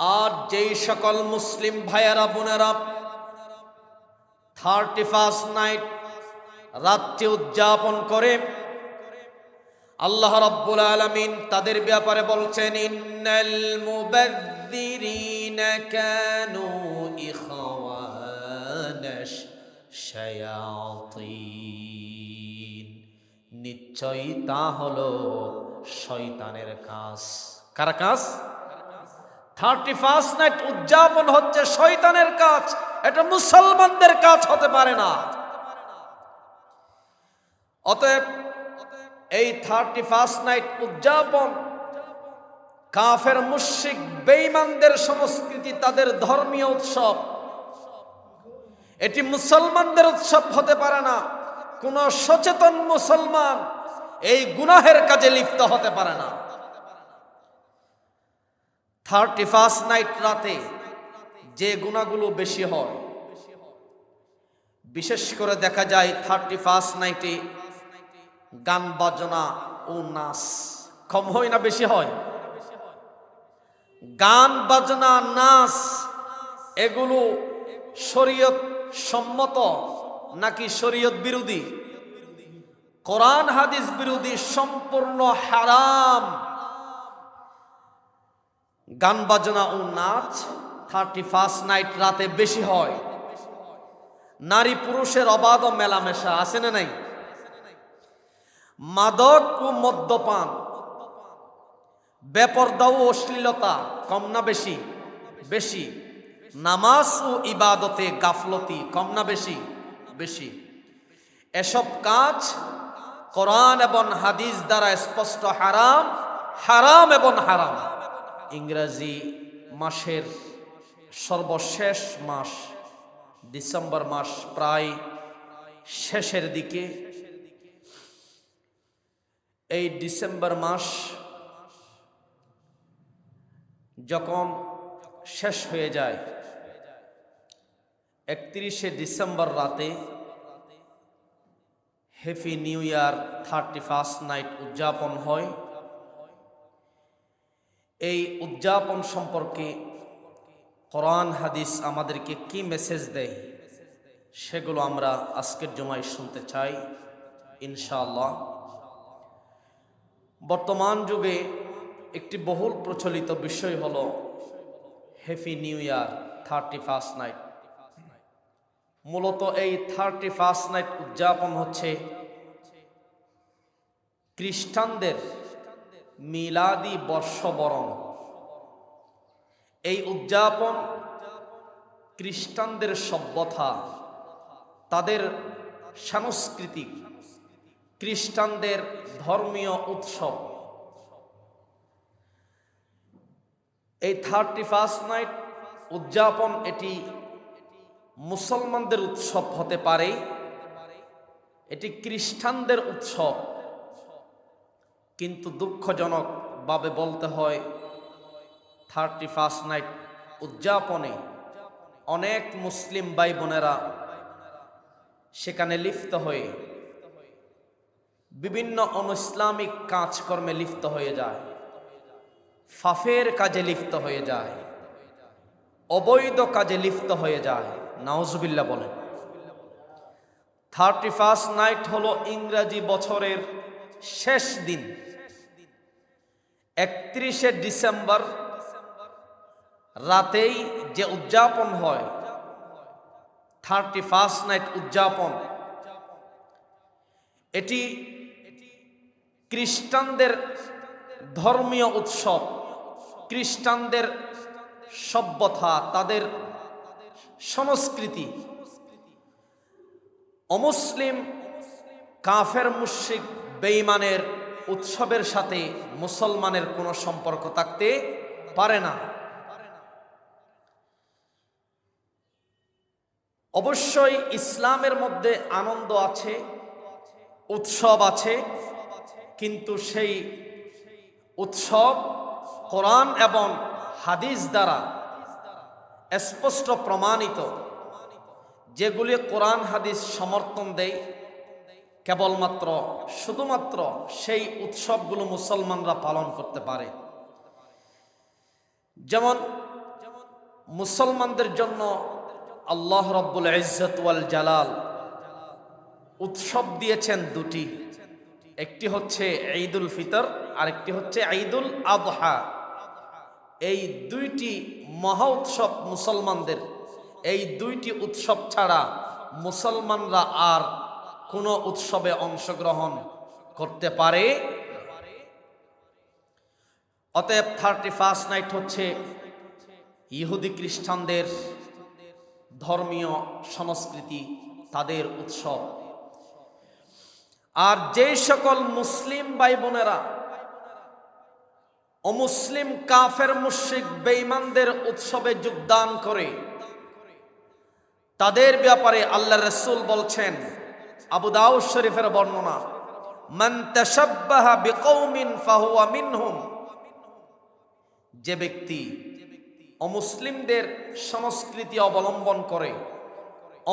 আর যেই সকল মুসলিম ভাইয়েরা বোনেরা 31st নাইট রাত্রি উদযাপন করে, আল্লাহ রাব্বুল আলামিন তাদের ব্যাপারে বলছেন, ইন্নাল মুবাযযিরিনা কানু ইখওয়ানাশ শায়াতিন। নিশ্চয়ই তা হলো শয়তানের কাজ। কার কাজ? 31st নাইট উদযাপন হচ্ছে শয়তানের কাজ, এটা মুসলমানদের কাজ হতে পারে না। অতএব এই 31st নাইট উদযাপন কাফের মুশরিক বেঈমানদের সংস্কৃতি, তাদের ধর্মীয় উৎসব। এটি মুসলমানদের উৎসব হতে পারে না। কোন সচেতন মুসলমান এই গুনাহের কাজে লিপ্ত হতে পারে না। 31st নাইট রাতে যে গুনাহগুলো বেশি হয়, বিশেষ করে দেখা যায় 31st নাইটে গান বাজনা ও নাচ কম হয় না বেশি হয়? গান বাজনা নাচ এগুলো শরীয়ত সম্মত নাকি শরীয়ত বিরোধী? কোরআন হাদিস বিরোধী, সম্পূর্ণ হারাম। গান বাজনা ও নাচ 31st নাইট রাতে বেশি হয়। নারী পুরুষের অবাধ মেলামেশা আছে না নাই? মাদক ও মদ্যপান, বেপরদা ও অশ্লীলতা কম না বেশি? বেশি। নামাজ ও ইবাদতে গাফলতি কম না বেশি? বেশি। এসব কাজ কোরআন এবং হাদিস দ্বারা স্পষ্ট হারাম, হারাম এবং হারাম। ইংরেজি মাসের সর্বশেষ মাস ডিসেম্বর মাস প্রায় শেষের দিকে। এই ডিসেম্বর মাস যখন শেষ হয়ে যায়, 31শে ডিসেম্বর রাতে happy new year 31st night উদযাপন হয়। এই উদযাপন সম্পর্কে কোরআন হাদিস আমাদেরকে কি মেসেজ দেয়, সেগুলো আমরা আজকের জুমায় শুনতে চাই ইনশাআল্লাহ। বর্তমান যুগে একটি বহুল প্রচলিত বিষয় হলো happy new year 31st night. মূলত এই 31st নাইট উদযাপন হচ্ছে খ্রিস্টানদের মিলাদি বর্ষবরণ। এই উদযাপন খ্রিস্টানদের সভ্যতা, তাদের সাংস্কৃতিক, খ্রিস্টানদের ধর্মীয় উৎসব। এই 31st নাইট উদযাপন এটি মুসলমানদের উৎসব হতে পারে, এটি খ্রিস্টানদের উৎসব। কিন্তু দুঃখজনকভাবে বলতে হয়, 31st নাইট উদযাপনে অনেক মুসলিম ভাই বোনেরা সেখানে লিপ্ত হয়ে বিভিন্ন অনৈসলামিক কাজকর্মে লিপ্ত হয়ে যায়, ফাফের কাজে লিপ্ত হয়ে যায়, অবৈধ কাজে লিপ্ত হয়ে যায়। নাউজুবিল্লাহ বলেন। 31st নাইট হলো ইংরেজি বছরের শেষ দিন। 31শে ডিসেম্বর রাতেই যে উদযাপন হয় 31st নাইট উদযাপন, এটি খ্রিস্টানদের ধর্মীয় উৎসব, খ্রিস্টানদের সভ্যতা, তাদের সংস্কৃতি। অমুসলিম কাফের মুশরিক বেঈমানের উৎসবের সাথে মুসলমানের কোনো সম্পর্ক থাকতে পারে না। অবশ্যই ইসলামের মধ্যে আনন্দ আছে, উৎসব আছে, কিন্তু সেই উৎসব কোরআন এবং হাদিস দ্বারা স্পষ্ট প্রমাণিত। যেগুলি কোরআন হাদিস সমর্থন দেয়, কেবলমাত্র শুধুমাত্র সেই উৎসবগুলো মুসলমানরা পালন করতে পারে। যেমন মুসলমানদের জন্য আল্লাহ রব্বুল ইজ্জত ওয়াল জালাল উৎসব দিয়েছেন দুটি, একটি হচ্ছে ঈদুল ফিতর আর একটি হচ্ছে ঈদুল আযহা। এই দুইটি মহা উৎসব মুসলমানদের, এই দুইটি উৎসব ছাড়া মুসলমানরা আর কোনো উৎসবে অংশগ্রহণ করতে পারে। অতএব 31st নাইট হচ্ছে ইহুদি খ্রিস্টানদের ধর্মীয় সংস্কৃতি, তাদের উৎসব। আর যে সকল মুসলিম ভাই বোনেরা অমুসলিম কাফের মুশরিক বেঈমানদের উৎসবে যোগদান করে, তাদের ব্যাপারে আল্লাহ রাসূল বলছেন, আবু দাউদ শরীফের বর্ণনা, মান তাশাব্বাহা বিকওমিন ফাহুয়া মিনহুম, যে ব্যক্তি অমুসলিমদের সংস্কৃতি অবলম্বন করে,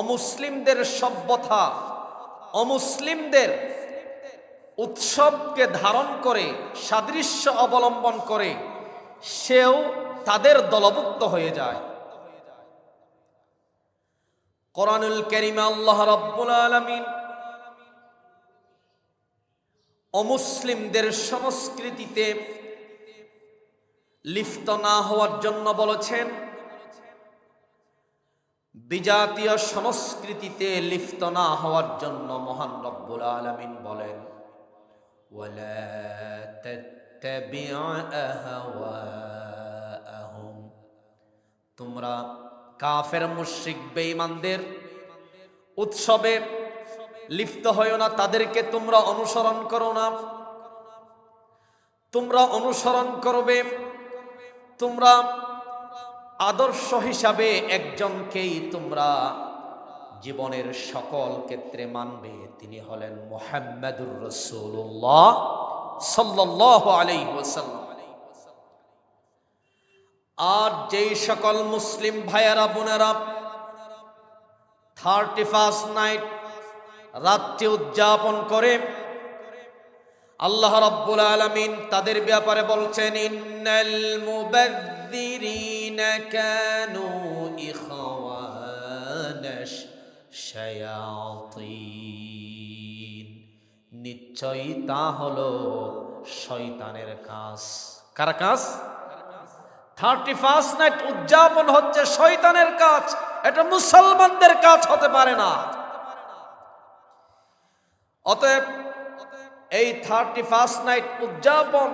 অমুসলিমদের সভ্যতা, অমুসলিমদের উৎসবকে ধারণ করে, সাদৃশ্য অবলম্বন করে, সেও তাদের দলভুক্ত হয়ে যায়। কোরআনুল কারীমে আল্লাহ রাব্বুল আলামিন অমুসলিমদের সংস্কৃতিতে লিপ্ত না হওয়ার জন্য বলেছেন, বিজাতীয় সংস্কৃতিতে লিপ্ত না হওয়ার জন্য মহান রব্বুল আলামিন বলেন, ওয়ালা তাত্তাবি' আহওয়াআহুম, তোমরা কাফের মুশরিক বেঈমানদের উৎসবে লিপ্ত হয়ো না, তাদেরকে তোমরা অনুসরণ করো না। তোমরা অনুসরণ করবে, তোমরা আদর্শ হিসাবে একজনকেই তোমরা জীবনের সকল ক্ষেত্রে মানবে, তিনি হলেন মুহাম্মাদুর রাসূলুল্লাহ সাল্লাল্লাহু আলাইহি ওয়াসাল্লাম। আর যেই সকল মুসলিম ভাইয়েরা বোনেরা 31st নাইট রাতটি উদযাপন করে, আল্লাহ রাব্বুল আলামিন তাদের ব্যাপারে বলছেন, ইন্নাল মুবাযযিরিনা কানু ইখওয়ানাশ শায়াতিন, নিশ্চয়ই তা হলো শয়তানের কাজ। কার কাজ? 31st নাইট উদযাপন হচ্ছে শয়তানের কাজ, এটা মুসলমানদের কাজ হতে পারে না। অতএব এই 31st নাইট উদযাপন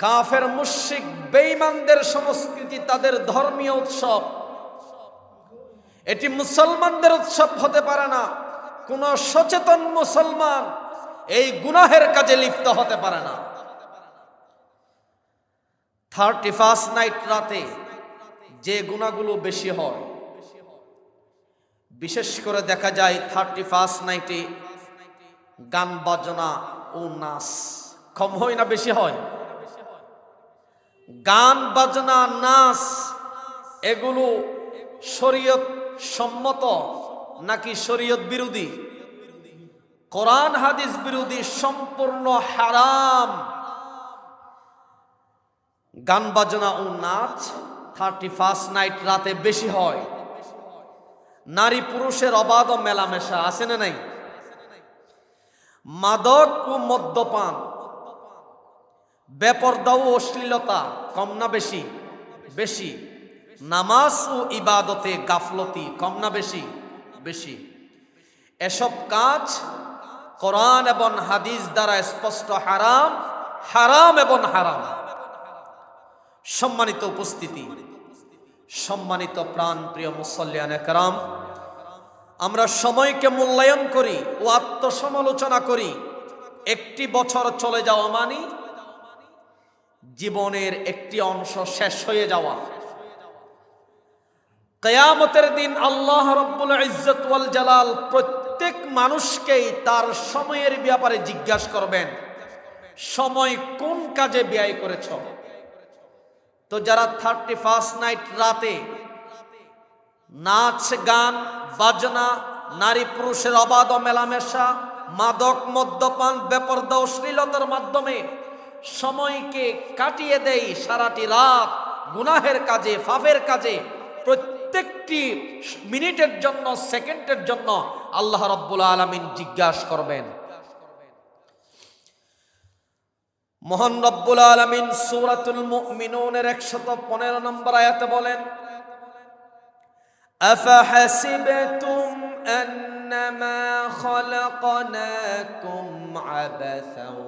কাফের মুশরিক বেঈমানদের সংস্কৃতি, তাদের ধর্মীয় উৎসব, এটি মুসলমানদের উৎসব হতে পারে না। কোন সচেতন মুসলমান এই গুনাহের কাজে লিপ্ত হতে পারে না। 31st নাইট রাতে যে গুনাহগুলো বেশি হয়, বিশেষ করে দেখা যায় 31st নাইটে গান বাজনা ও নাচ কম হয় না বেশি হয়? গান বাজনা নাচ এগুলো শরীয়ত সম্মত নাকি শরীয়ত বিরোধী? কোরআন হাদিস বিরোধী, সম্পূর্ণ হারাম। গান বাজনা ও নাচ 31st নাইট রাতে বেশি হয়। নারী পুরুষের অবাধ মেলামেশা আছে না নাই? মাদক ও মদ্যপান, বেপরদা ও অশ্লীলতা কম না বেশি? বেশি। নামাজ ও ইবাদতে গাফলতি কম না বেশি? বেশি। এসব কাজ কোরআন এবং হাদিস দ্বারা স্পষ্ট হারাম, হারাম এবং হারাম। সম্মানিত উপস্থিতি, সম্মানিত প্রাণ প্রিয় মুসল্লিয়ানে কেরাম, আমরা সময়কে মূল্যায়ন করি ও আত্মসমালোচনা করি। একটি বছর চলে যাওয়া মানে জীবনের একটি অংশ শেষ হয়ে যাওয়া। কিয়ামতের দিন আল্লাহ রাব্বুল ইজ্জত ওয়াল জালাল প্রত্যেক মানুষকেই তার সময়ের ব্যাপারে জিজ্ঞাসা করবেন, সময় কোন কাজে ব্যয় করেছ? তো যারা 31st নাইট রাতে নাচ গান বাজনা, নারী পুরুষের অবাধ মেলামেশা, মাদক মদ্যপান, বেপরদা অশ্লীলতার মাধ্যমে সময়কে কাটিয়ে দেয়, সারাটি রাত গুনাহের কাজে, পাপের কাজে প্রত্যেকটি মিনিটের জন্য, সেকেন্ডের জন্য আল্লাহ রাব্বুল আলামিন জিজ্ঞাসা করবেন। মহান রব্বুল আলামিন সূরাতুল মুমিনুনের 115 নম্বর আয়াতে বলেন, আফাহাসিবতুম আন্নামা খালাকনাকুম আবাসাও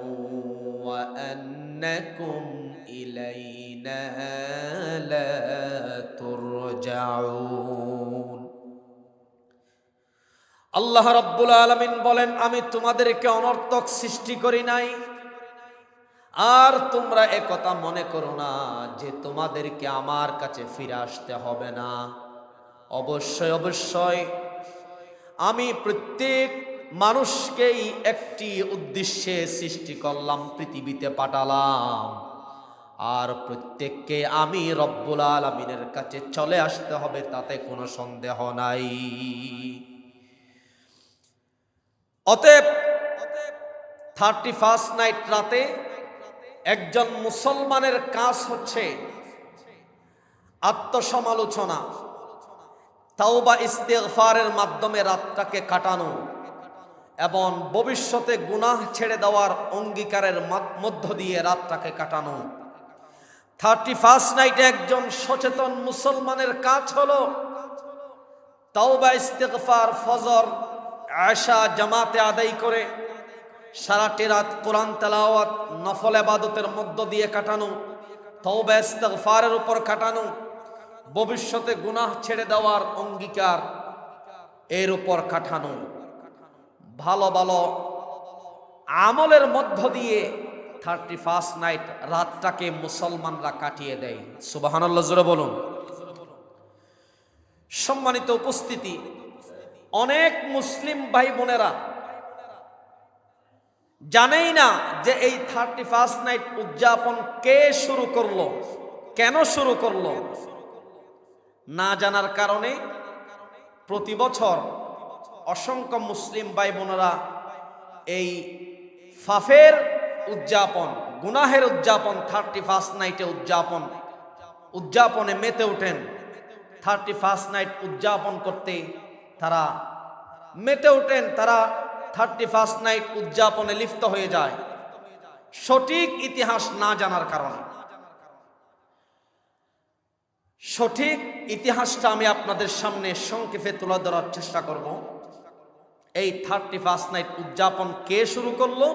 ওয়া আন্নাকুম ইলাইনা লা তুরজাউন। আল্লাহ রাব্বুল আলামিন বলেন, আমি তোমাদেরকে অনর্থক সৃষ্টি করি নাই, আর তোমরা একথা মনে করো না যে তোমাদেরকে আমার কাছে ফিরে আসতে হবে না। অবশ্যই অবশ্যই আমি প্রত্যেক মানুষকেই একটি উদ্দেশ্যে সৃষ্টি করলাম, পৃথিবীতে পাঠালাম, আর প্রত্যেককে আমি রব্বুল আলামিনের কাছে চলে আসতে হবে, তাতে কোনো সন্দেহ নাই। অতএব 31 নাইট রাতে একজন মুসলমানের কাজ হচ্ছে আত্মসমালোচনা, তাওবা ইস্তিগফারের মাধ্যমে রাতটাকে কাটানো এবং ভবিষ্যতে গুনাহ ছেড়ে দেওয়ার অঙ্গীকারের মধ্য দিয়ে রাতটাকে কাটানো। 31 নাইটে একজন সচেতন মুসলমানের কাজ হলো তাওবা ইস্তিগফার, ফজর আশা জামাতে আদায় করে সারাটি রাত কোরআন তেলাওয়াত, নফল ইবাদতের মধ্য দিয়ে কাটানো, তাওবা ইস্তিগফারের উপর কাটানো, ভবিষ্যতে গুনাহ ছেড়ে দেওয়ার অঙ্গীকার এর উপর কাটানো। ভালো ভালো আমলের মধ্য দিয়ে 31 নাইট রাতটাকে মুসলমানরা কাটিয়ে দেয়। সুবহানাল্লাহ, জোরে বলুন। সম্মানিত উপস্থিতি, অনেক মুসলিম ভাই বোনেরা জানেই না যে এই 31 নাইট উদযাপন কে শুরু করলো, কেন শুরু করলো। না জানার কারণে প্রতি বছর অসংখ্য মুসলিম ভাই বোনেরা এই ফাফের উদযাপন, গুনাহের উদযাপন, 31 নাইটে উদযাপনে মেতে ওঠেন। 31 নাইট উদযাপন করতে তারা মেতে ওঠেন, তারা 31 নাইট উদযাপনে লিপ্ত হয়ে যায় সঠিক ইতিহাস না জানার কারণে। সঠিক ইতিহাসটা আমি আপনাদের সামনে সংক্ষেপে তুলে ধরার চেষ্টা করব। এই 31 নাইট উদযাপন কে শুরু করলো,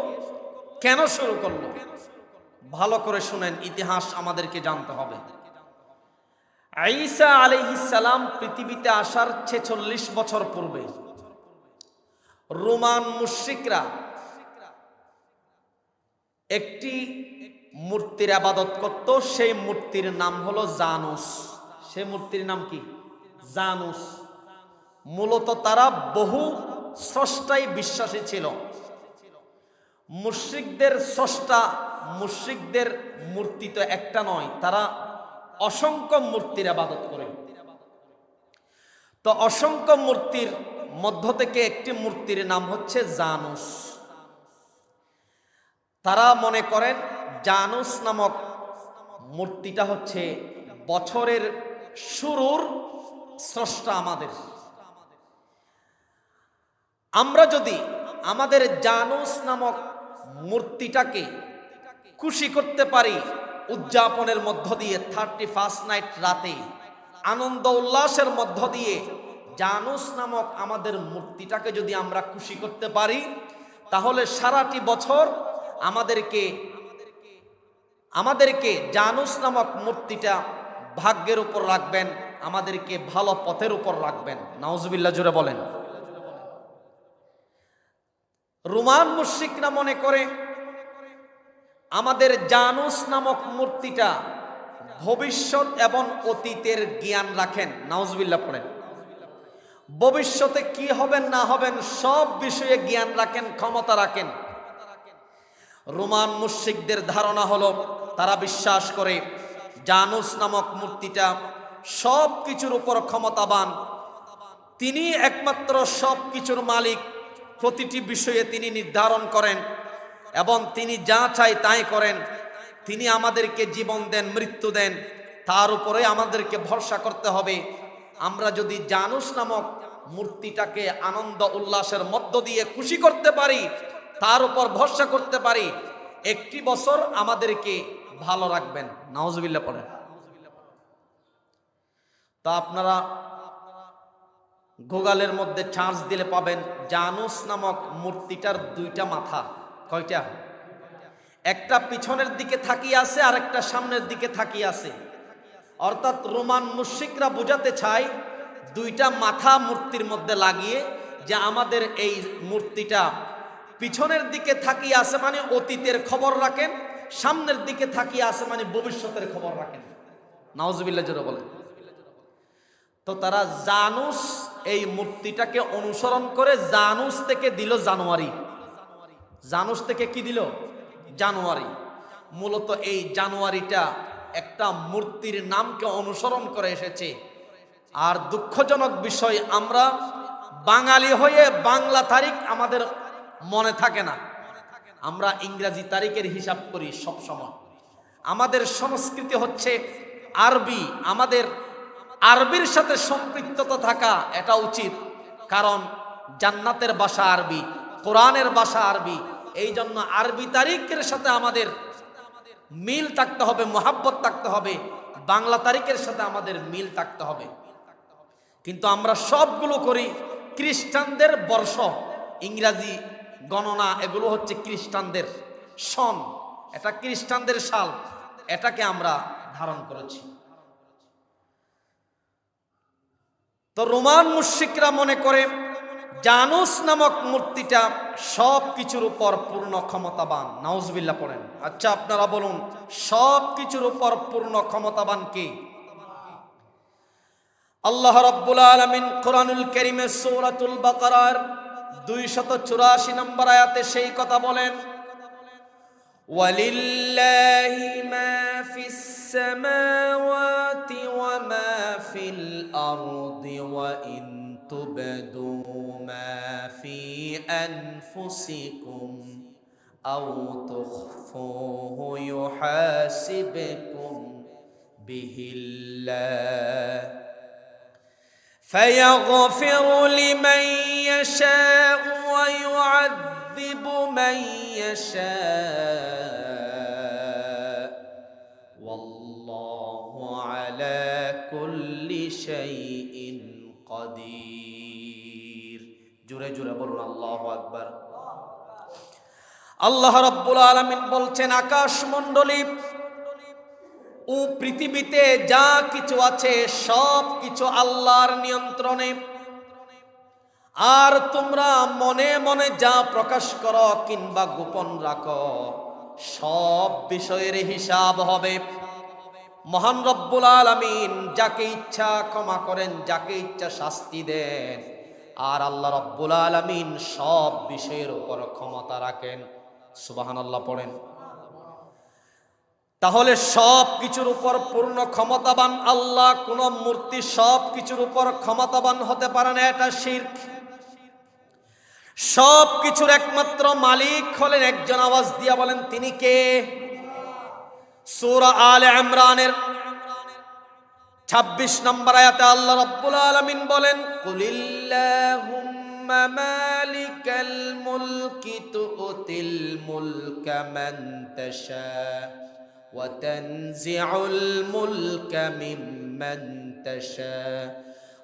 কেন শুরু করলো, ভালো করে শুনেন, ইতিহাস আমাদেরকে জানতে হবে। ঈসা আলাইহিস সালাম পৃথিবীতে আসার 46 বছর পূর্বে রোমান মুশরিকরা একটি মূর্তির ইবাদত করত। সেই মূর্তির নাম হলো জানুস। সেই মূর্তির নাম কি? জানুস। মূলত তারা বহু স্রষ্টায় বিশ্বাসী ছিল। মুশরিকদের স্রষ্টা, মুশরিকদের মূর্তি তো একটা নয়, তারা অসংখ্য মূর্তির ইবাদত করে। তো অসংখ্য মূর্তির মধ্য থেকে একটি মূর্তির নাম হচ্ছে জানুস। তারা মনে করেন জানুস নামক মূর্তিটা হচ্ছে বছরের শুরুর স্রষ্টা আমাদের। আমরা যদি আমাদের জানুস নামক মূর্তিটাকে খুশি করতে পারি উদযাপনের মধ্য দিয়ে, 31 নাইট রাতে আনন্দ উল্লাসের মধ্য দিয়ে জানুস নামক আমাদের মূর্তিটাকে যদি আমরা খুশি করতে পারি, তাহলে সারাটি বছর আমাদেরকে জানুস নামক মূর্তিটা ভাগ্যের উপর রাখবেন, আমাদেরকে ভালো পথের উপর রাখবেন। নাউজুবিল্লাহ, জোরে বলেন। রোমান মুশরিকরা মনে করে আমাদের জানুস নামক মূর্তিটা ভবিষ্যৎ এবং অতীতের জ্ঞান রাখেন। নাউজুবিল্লাহ পড়েন। ভবিষ্যতে কি হবেন না হবেন সব বিষয়ে জ্ঞান রাখেন, ক্ষমতা রাখেন। রোমান মুশরিকদের ধারণা হলো, তারা বিশ্বাস করে জানুস নামক মূর্তিটা সব কিছুর উপর ক্ষমতাবান, তিনি একমাত্র সব কিছুর মালিক, প্রতিটি বিষয়ে তিনি নির্ধারণ করেন এবং তিনি যা চাই তাই করেন। তিনি আমাদেরকে জীবন দেন, মৃত্যু দেন, তার উপরে আমাদেরকে ভরসা করতে হবে। আমরা যদি জানুস নামক মূর্তিটাকে আনন্দ উল্লাসের মধ্য দিয়ে খুশি করতে পারি, তার উপর ভরসা করতে পারি, একটি বছর আমাদেরকে ভালো রাখবেন। নাউজুবিল্লাহ পড়েন। তা আপনারা গুগলের মধ্যে চার্জ দিলে পাবেন জানুস নামক মূর্তিটার দুইটা মাথা। কয়টা? একটা পিছনের দিকে তাকিয়ে আছে আর একটা সামনের দিকে তাকিয়ে আছে। অর্থাৎ রোমান মুশরিকরা বোঝাতে চায় দুইটা মাথা মূর্তির মধ্যে লাগিয়ে যে আমাদের এই মূর্তিটা পিছনের দিকে তাকিয়ে আছে মানে অতীতের খবর রাখেন, সামনের দিকে তাকিয়ে আছে মানে ভবিষ্যতের খবর রাখেন। নাউজুবিল্লাহ জোরে বলেন। তো তারা জানুস এই মূর্তিটাকে অনুসরণ করে জানুস থেকে দিল জানুয়ারি। জানুস থেকে কি দিল? জানুয়ারি। মূলত এই জানুয়ারিটা একটা মূর্তির নামকে অনুসরণ করে এসেছে। আর দুঃখজনক বিষয়, আমরা বাঙালি হয়ে বাংলা তারিখ আমাদের মনে থাকে না, আমরা ইংরেজি তারিখের হিসাব করি সব সময়। আমাদের সংস্কৃতি হচ্ছে আরবি, আমাদের আরবির সাথে সম্পৃক্ততা থাকা এটা উচিত, কারণ জান্নাতের ভাষা আরবি, কোরআনের ভাষা আরবি। এই জন্য আরবি তারিখের সাথে আমাদের মিল থাকতে হবে, মোহাব্বত থাকতে হবে, বাংলা তারিখের সাথে আমাদের মিল থাকতে হবে। কিন্তু আমরা সবগুলো করি খ্রিস্টানদের বর্ষ, ইংরাজি গণনা, এগুলো হচ্ছে খ্রিস্টানদের সন, এটা খ্রিস্টানদের সাল, এটাকে আমরা ধারণ করেছি। তো রোমান মুশরিকরা মনে করে জানুস নামক মূর্তিটা সব কিছুর উপর পূর্ণ ক্ষমতাবান। নাউজুবিল্লাহ পড়েন। আচ্ছা আপনারা বলুন, সব কিছুর উপর পূর্ণ ক্ষমতাবান কে? আল্লাহ রাব্বুল আলামিন কোরআনুল কারীমে সূরাতুল বাকারার 284 নম্বর আয়াতে সেই কথা বলেন, ওয়ালিল্লাহি মা ফিস সামাওয়াতি ওয়া মা ফিল আরদি ওয়া ইন তুবদু মা ফি আনফুসিকুম আও তুখফুহু ইউহাসিবকুম বিহিল্লাহ فيغفر لمن يشاء ويعذب من يشاء والله على كل شيء قدير। জোরে জোরে বলুন আল্লাহু আকবার। আল্লাহ রাব্বুল আলামিন বলছেন, আকাশ মণ্ডলী ও পৃথিবীতে যা কিছু আছে সব কিছু আল্লাহর নিয়ন্ত্রণে। আর তোমরা মনে মনে যা প্রকাশ করো কিংবা গোপন রাখো, সব বিষয়ের হিসাব হবে। মহান রব্বুল আলামিন যাকে ইচ্ছা ক্ষমা করেন, যাকে ইচ্ছা শাস্তি দেন। আর আল্লাহ রব্বুল আলামিন সব বিষয়ের উপর ক্ষমতা রাখেন। সুবহানাল্লাহ পড়েন। তাহলে সব কিছুর উপর পূর্ণ ক্ষমতাবান আল্লাহ, কোন মূর্তি সব কিছুর উপর ক্ষমতাবান হতে পারে না, এটা শিরক। সব কিছুর একমাত্র মালিক হলেন একজন। আওয়াজ দিয়া বলেন তিনি কে? সূরা আলে ইমরানের 26 নম্বর আয়াতে আল্লাহ রাব্বুল আলামিন বলেন, কুলিল্লাহুম্মা মালিকাল মুলকি তুতিল মুলকা মান তাশা وتنزع الملك ممن تشاء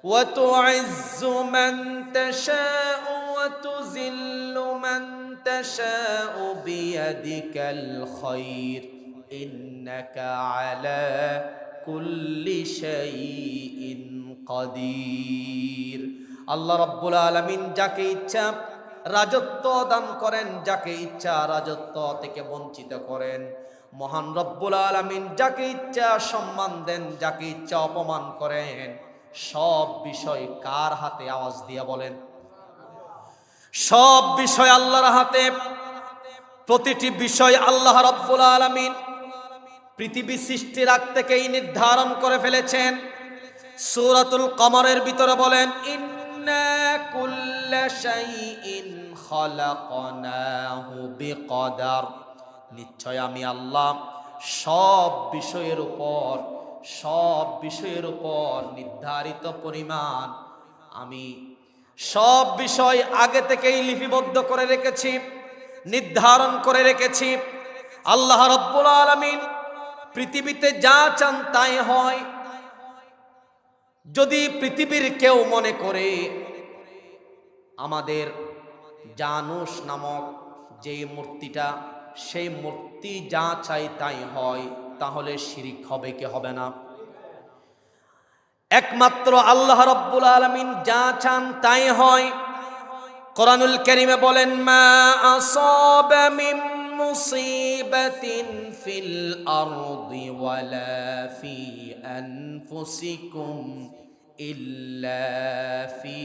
وتعز من تشاء وتذل من تشاء بيدك الخير إنك على كل شيء قدير। আল্লাহ রাব্বুল আলামিন যাকে ইচ্ছা রাজত্ব দান করেন, যাকে ইচ্ছা রাজত্ব থেকে বঞ্চিত করেন। মহান রব্বুল আলামিন যাকে ইচ্ছা সম্মান দেন, যাকে ইচ্ছা অপমান করেন। সব বিষয় কার হাতে? আওয়াজ দিয়া বলেন। সব বিষয় আল্লাহর হাতে। প্রতিটি বিষয় আল্লাহ রব্বুল আলামিন পৃথিবী সৃষ্টির আগ থেকেই নির্ধারণ করে ফেলেছেন। সূরাতুল কমরের ভিতরে বলেন, ইন্না কুল্লা শাইইন খালাকনাহু বিকদার। নিশ্চয় আমি আল্লাহ সব বিষয়ের উপর সব বিষয়ের উপর নির্ধারিত পরিমাণ আমি সব বিষয় আগে থেকেই লিপিবদ্ধ করে রেখেছি, নির্ধারণ করে রেখেছি। আল্লাহ রাব্বুল আলামিন পৃথিবীতে যা চান তাই হয়। যদি পৃথিবীর কেউ মনে করে আমাদের জানুস নামক যে মূর্তিটা, সেই মূর্তি যা চাই তাই হয়, তাহলে শিরিক হবে কি হবে না? একমাত্র আল্লাহ রাব্বুল আলামিন যা চান তাই হয়। কোরআনুল কারীমে বলেন, মা আসাবা মিন মুসিবাতিন ফিল আরদি ওয়ালা ফি আনফুসিকুম ইল্লা ফি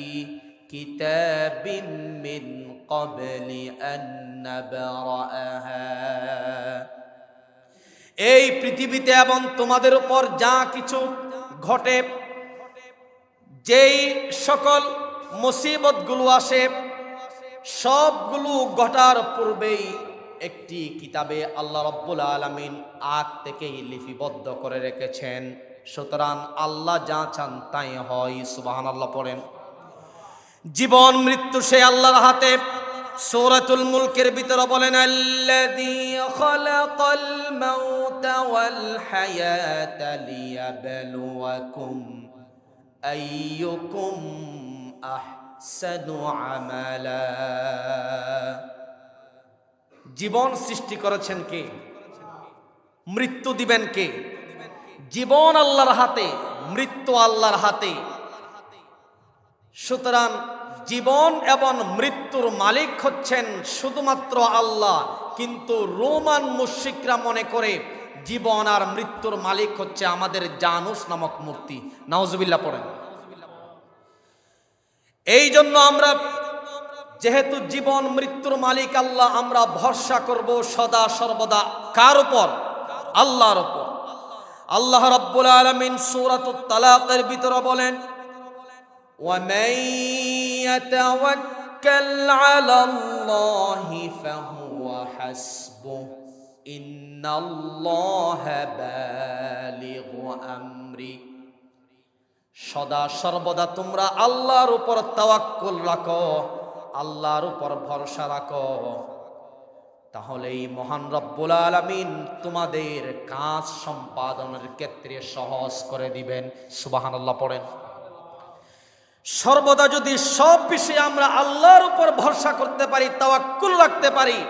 কিতাবিম মিন ক্বাবলি আন নাবরাহা। এই পৃথিবীতে এবং তোমাদের উপর যা কিছু ঘটে, যেই সকল মুসিবতগুলো আসে, সবগুলো ঘটার পূর্বেই একটি কিতাবে আল্লাহ রাব্বুল আলামিন আগ থেকেই লিপিবদ্ধ করে রেখেছেন। সুতরাং আল্লাহ যা চান তাই হয়। সুবহানাল্লাহ পড়েন। জীবন মৃত্যু সে আল্লাহর হাতে। সূরাতুল মুলকের ভিতরে বলেন, আল্লাযী খালাকাল মাউতা ওয়াল হায়াতা লিয়াবলুয়াকুম আইয়ুকুম আহসানু আমালা। জীবন সৃষ্টি করেছেন কে? মৃত্যু দিবেন কে? জীবন আল্লাহর হাতে, মৃত্যু আল্লাহর হাতে। সুতরাং জীবন এবং মৃত্যুর মালিক হচ্ছেন শুধুমাত্র আল্লাহ। কিন্তু রোমান মুশরিকরা মনে করে জীবন আর মৃত্যুর মালিক হচ্ছে আমাদের জানুস নামক মূর্তি। নাউজুবিল্লাহ পড়েন। এই জন্য আমরা, যেহেতু জীবন মৃত্যুর মালিক আল্লাহ, আমরা ভরসা করব সদা সর্বদা কার উপর? আল্লাহর উপর। আল্লাহ রাব্বুল আলামিন সূরাতুত তালাকের ভিতরে বলেন, وَمَن يَتَوَكَّلْ عَلَى اللَّهِ فَهُوَ حَسْبُهُ إِنَّ اللَّهَ بَالِغُ أَمْرِهِ। সদা সর্বদা তোমরা আল্লাহর উপর তাওয়াক্কুল রাখো, আল্লাহর উপর ভরসা রাখো, তাহলেই মহান রব্বুল আলামিন তোমাদের কাজ সম্পাদনের ক্ষেত্রে সহজ করে দিবেন। সুবহানাল্লাহ পড়েন। সর্বদা যদি সব বিষয়ে আমরা আল্লাহর উপর ভরসা করতে পারি, তাওয়াক্কুল রাখতে পারি,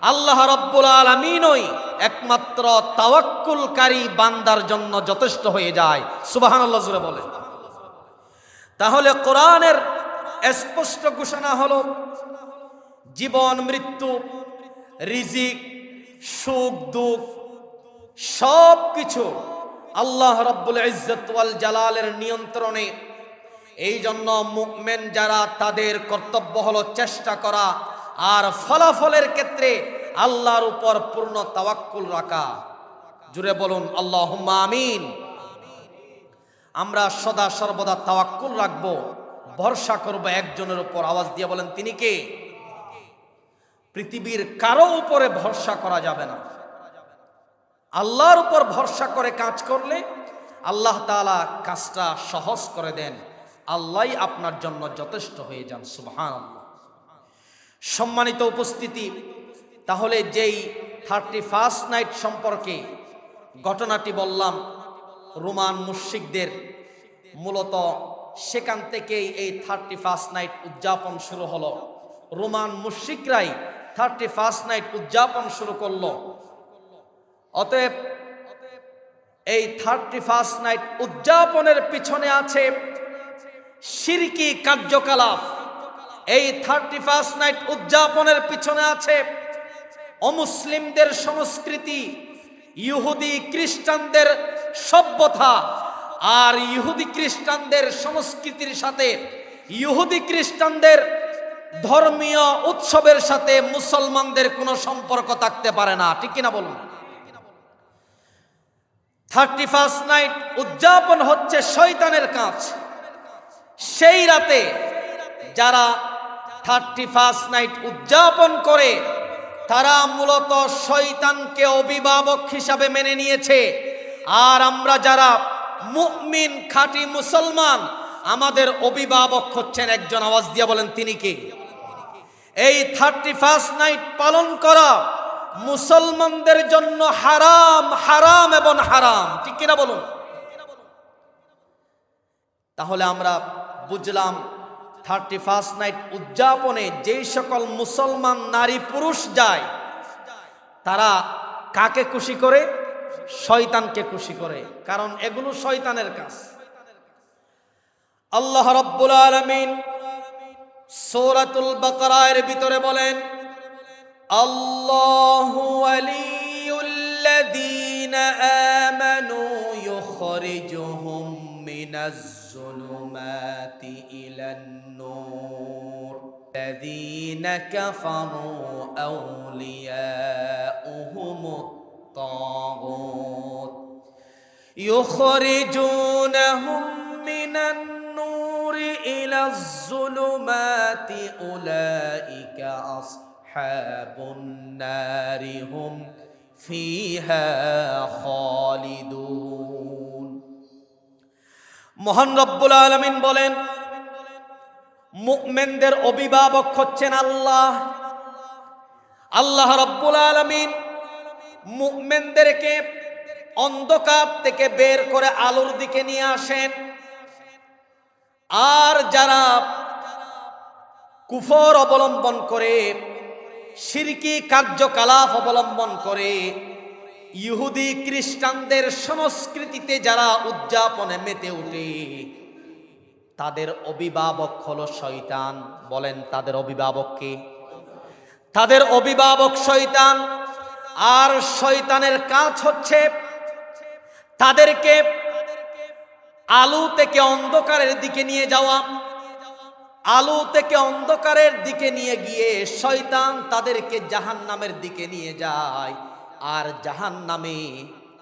আল্লাহ রাব্বুল আলামিনই একমাত্র তাওয়াক্কুলকারী বান্দার জন্য যথেষ্ট হয়ে যায়। সুবহানাল্লাহ জোরে বলেন। তাহলে কোরআনের স্পষ্ট ঘোষণা হলো, জীবন মৃত্যু, রিজিক, সুখ দুঃখ সব কিছু আল্লাহ রাব্বুল ইজ্জত ওয়াল জালালের নিয়ন্ত্রণে। এই জন্য মুমিন যারা, তাদের কর্তব্য হলো চেষ্টা করা আর ফলাফলের ক্ষেত্রে আল্লাহর উপর পূর্ণ তাওয়াক্কুল রাখা। জুড়ে বলুন আল্লাহুম্মা আমিন। আমরা সদা সর্বদা তাওয়াক্কুল রাখবো, ভরসা করব একজনের উপর। আওয়াজ দিয়ে বলেন, তিনি কে? পৃথিবীর কারো উপরে ভরসা করা যাবে না। আল্লাহর উপর ভরসা করে কাজ করলে আল্লাহ তাআলা কাজটা সহজ করে দেন। আল্লাহই আপনার জন্য যথেষ্ট হয়ে যান। সুবহানাল্লাহ। সম্মানিত উপস্থিতি, তাহলে যেই 31st নাইট সম্পর্কে ঘটনাটি বললাম, রোমান মুশরিকদের মূলত সেখান থেকেই এই 31st নাইট উদযাপন শুরু হলো। রোমান মুশরিকরাই 31st নাইট উদযাপন শুরু করলো। অতএব এই 31st নাইট উদযাপনের পিছনে আছে শিরকি কার্যকলাপ। এই 31st নাইট উদযাপনের পিছনে আছে অমুসলিমদের সংস্কৃতি, ইহুদি খ্রিস্টানদের সভ্যতা। আর ইহুদি খ্রিস্টানদের সংস্কৃতির সাথে, ইহুদি খ্রিস্টানদের ধর্মীয় উৎসবের সাথে মুসলমানদের কোনো সম্পর্ক থাকতে পারে না। ঠিক কিনা বলুন? 31st নাইট উদযাপন হচ্ছে শয়তানের কাজ। সেই রাতে যারা 31st নাইট উদযাপন করে, তারা মূলত শয়তানকে অভিভাবক হিসাবে মেনে নিয়েছে। আর আমরা যারা মুমিন খাঁটি মুসলমান, আমাদের অভিভাবক হচ্ছেন একজন। আওয়াজ দিয়ে বলেন তিনি কে? এই 31st নাইট পালন করা মুসলমানদের জন্য হারাম, হারাম এবং হারাম, ঠিক কিনা বলুন? তাহলে আমরা বুঝলাম 31st নাইট উদযাপনে যেই সকল মুসলমান নারী পুরুষ যায়, তারা কাকে খুশি করে? শয়তানকে খুশি করে, কারণ এগুলো শয়তানের কাজ। আল্লাহ রাব্বুল আলামিন সূরাতুল বাকারার ভিতরে বলেন, আল্লাহু ওয়ালিয়ুল্লাযীনা আমানু ইউখরিজুহুম মিনাজ যুলুমাতি ইলান নূর আল্লাযীনা কাফারু আউলিয়াউহুমুত তাগুত ইউখরিজুনাহুম মিনান নূরি ইলাজ যুলুমাতি উলাইকা আসহাবুন নারি হুম ফিহা খালিদুন। মহান রব্বুল আলামিন বলেন, মুমিনদের অভিভাবক হচ্ছেন আল্লাহ। আল্লাহ রব্বুল আলামিন মুমিনদেরকে অন্ধকার থেকে বের করে আলোর দিকে নিয়ে আসেন। আর যারা কুফর অবলম্বন করে, শিরকি কার্যকলাপ অবলম্বন করে, ইহুদি খ্রিস্টানদের সংস্কৃতিতে যারা উদযাপনে মেতে ওঠে, তাদের অভিভাবক হলো শয়তান। বলেন, তাদের অভিভাবক কে? তাদের অভিভাবক শয়তান। আর শয়তানের কাজ হচ্ছে তাদেরকে আলো থেকে অন্ধকারের দিকে নিয়ে যাওয়া। আলো থেকে অন্ধকারের দিকে নিয়ে গিয়ে শয়তান তাদেরকে জাহান্নামের দিকে নিয়ে যায়। আর জাহান্নামে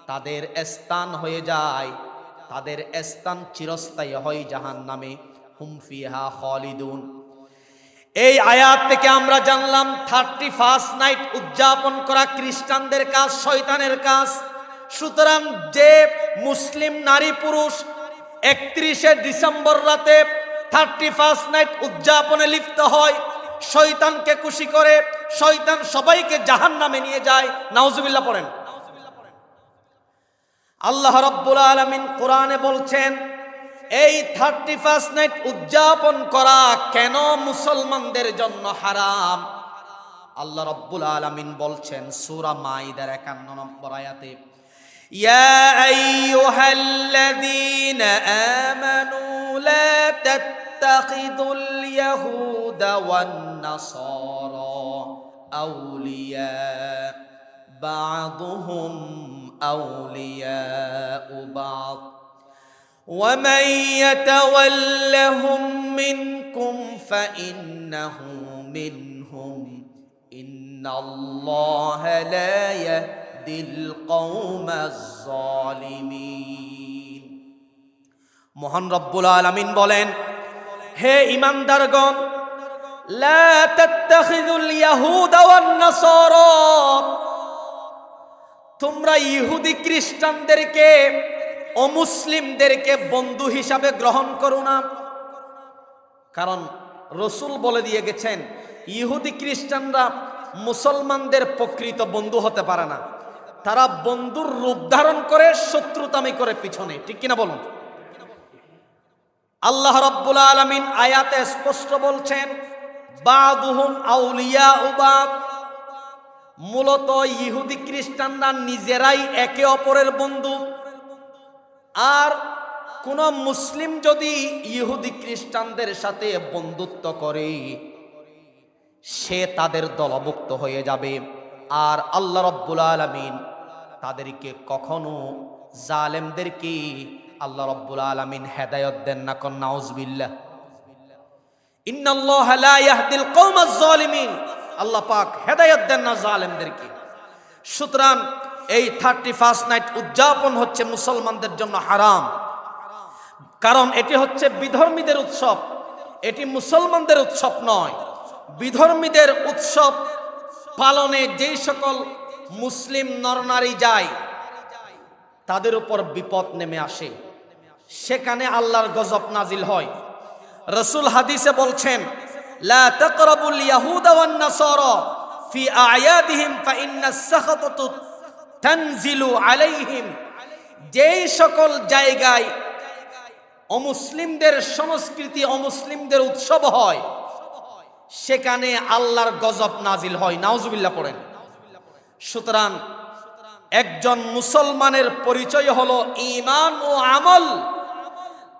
তাদের স্থান হয়ে যায়, তাদের স্থান চিরস্থায়ী হয় জাহান্নামে। হুম ফিহা খালিদুন। এই আয়াত থেকে আমরা জানলাম 31st নাইট উদযাপন করা খ্রিস্টানদের কাজ, শয়তানের কাজ। সুতরাং যে মুসলিম নারী পুরুষ 31শে ডিসেম্বর রাতে 31st নাইট উদযাপনে লিপ্ত হয়, শয়তানকে খুশি করে, শয়তান সবাইকে জাহান্নামে নিয়ে যায়। নাউজুবিল্লাহ পড়েন। আল্লাহ রাব্বুল আলামিন কোরআনে বলছেন, এই 31st নাইট উদযাপন করা কেন মুসলমানদের জন্য হারাম? আল্লাহ রাব্বুল আলামিন বলছেন সূরা মাইদার 51 নম্বর আয়াতে, ইয়া আইয়ুহাল্লাযীনা আমানু লা তাত্তাখিযুল ইয়াহুদা ওয়ান নাসারা আউলিয়া বা'দুহুম আউলিয়াউ বা'দ ومن يتولهم منكم فإنه منهم إن الله لا يهدي القوم الظالمين। মহান রব্বুল আলামিন বলেন, হে ঈমানদারগণ, লা তাত্তাখিযুল ইয়াহুদা ওয়ান নাসারা, তোমরা ইহুদি খ্রিস্টানদেরকে, অমুসলিমদেরকে বন্ধু হিসাবে গ্রহণ করো না। কারণ রসুল বলে দিয়ে গেছেন, ইহুদি খ্রিস্টানরা মুসলমানদের প্রকৃত বন্ধু হতে পারে না। তারা বন্ধুর রূপ ধারণ করে শত্রুতামি করে পিছনে, ঠিক কিনা বলুন? আল্লাহ রাব্বুল আলামিন আয়াতে স্পষ্ট বলছেন, বা'দুহুম আউলিয়াউ বা'দ। মূলত ইহুদি খ্রিস্টানরা নিজেরাই একে অপরের বন্ধু। আর কোন মুসলিম যদি ইহুদি খ্রিস্টানদের সাথে বন্ধুত্ব করে, সে তাদের দলভুক্ত হয়ে যাবে। আর আল্লাহ রাব্বুল আলামিন তাদেরকে কখনো, জালেমদেরকে আল্লাহ রাব্বুল আলামিন হেদায়েত দেন না। কোন নাউজুবিল্লাহ। ইন্নাল্লাহা লা ইয়াহদিল কওমাজ জালিমিন। আল্লাহ পাক হেদায়েত দেন না জালেমদেরকে। সুতরাং এই 31st নাইট উদযাপন হচ্ছে মুসলমানদের জন্য হারাম। কারণ এটি হচ্ছে বিধর্মীদের উৎসব, এটি মুসলমানদের উৎসব নয়। বিধর্মীদের উৎসব পালনে যেই সকল মুসলিম নরনারী যায়, তাদের উপর বিপদ নেমে আসে, সেখানে আল্লাহর গজব নাজিল হয়। রাসূল হাদিসে বলছেন, লা তাকরাবুল ইয়াহুদা ওয়ান নাসারা ফি আ'য়াদিহিম ফা ইন্নাস সাখাতাতু তানজিলু আলাইহিম। যেই সকল জায়গায় অমুসলিমদের সংস্কৃতি, অমুসলিমদের উৎসব হয়, সেখানে আল্লাহর গজব নাজিল হয়। নাউজুবিল্লাহ পড়েন। সুতরাং একজন মুসলমানের পরিচয় হলো ঈমান ও আমল।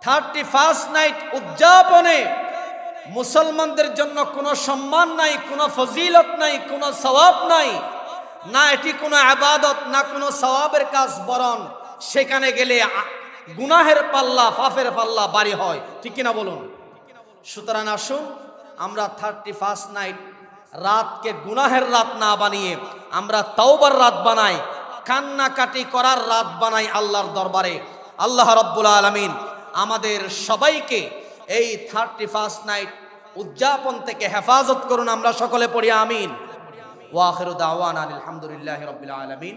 31 নাইট উদযাপনে মুসলমানদের জন্য কোনো সম্মান নাই, কোনো ফজিলত নাই, কোনো সওয়াব নাই, না এটি কোনো ইবাদত, না কোনো সওয়াবের কাজ, বরং সেখানে গেলে গুনাহের পাল্লা, পাপের পাল্লা ভারী হয়। ঠিক কিনা বলুন? সুতরাং আসুন আমরা 31 নাইট রাতকে গুনাহের রাত না বানিয়ে আমরা তাওবার রাত বানাই, কান্নাকাটি করার রাত বানাই আল্লাহর দরবারে। আল্লাহ রাব্বুল আলামিন আমাদের সবাইকে এই 31 নাইট উদযাপন থেকে হেফাজত করুন। আমরা সকলে পড়ি আমিন। ওয়া আখিরু দাওয়ানা আলহামদুলিল্লাহি রাব্বিল আলামিন।